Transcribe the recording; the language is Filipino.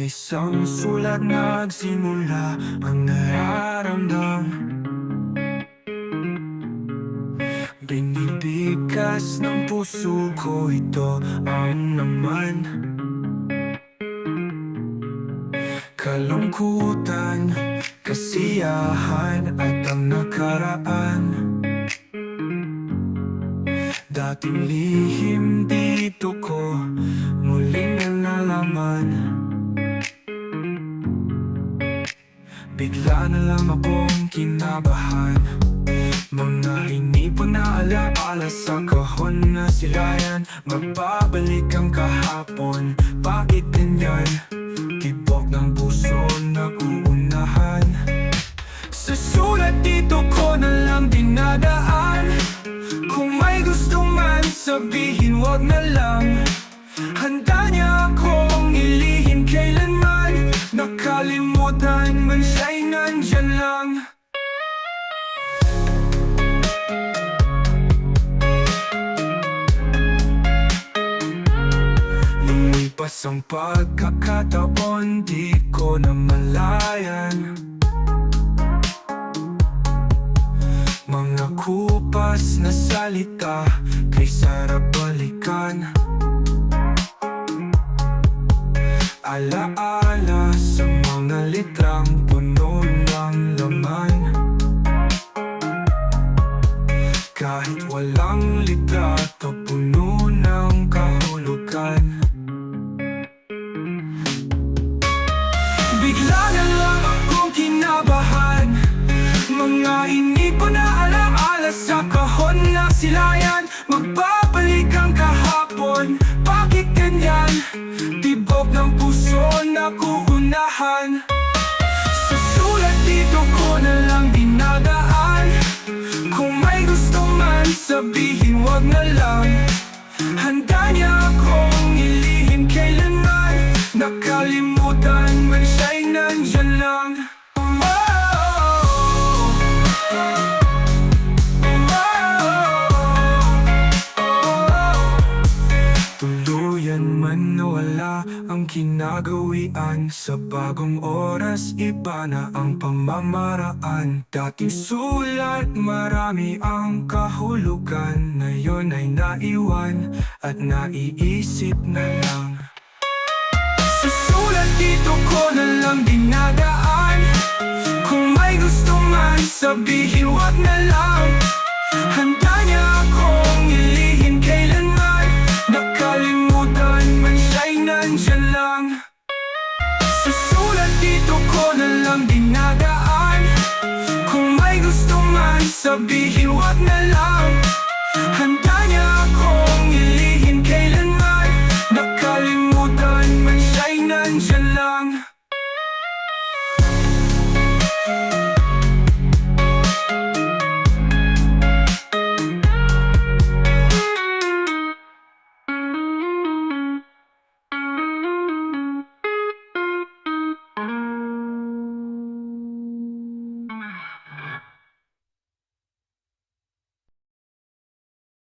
Sa isang sulat nagsimula ang nararamdam. Binibigkas ng puso ko, ito ang naman. Kalungkutan, kasiyahan at ang nakaraan. Dating lihim dito ko, muling nalalaman. Bigla na lang akong kinabahan. Mga inipon na alaala sa kahon na silayan. Magbabalik ang kahapon, bakit ganyan? Tibok ng puso nag-uunahan. Sa sulat dito ko na lang dinadaan. Kung may gusto man sabihin, wag na lang. Handa niya akong ilihin kailanman. Nakalimutan man siya'y nandyan lang. Lumipas ang pagkakataon, di ko na malayan. Mga kupas na salita, kay sarap balikan. Alaala sa mga litrang puno ng laman. Kahit walang litrato, puno ng kahulugan. Bigla na lang akong kinabahan. Mga inipon na alaala sa kahon na silayan. Magbabalik ang kahapon, bakit ganyan? Tibok ng puso nag-uunahan. Sa sulat dito ko na lang dinadaan. Kung may gusto man sabihin, wag na lang. Handa niya akong ilihin kailanman. Nakalimutan man siya'y nandyan lang. Tuluyan man nawala ang kinagawian. Sa bagong oras, iba na ang pamamaraan. Dating sulat, marami ang kahulugan. Ngayon ay naiwan at naiisip na lang. Sa sulat dito ko na lang dinadaan. Kung may gusto man sabihin, wag na lang. Handa niya akong ilihin kailanman. Nakalimutan man siya'y nandyan lang. Sa sulat dito ko na lang dinadaan. Kung may gusto man sabihin, wag na lang.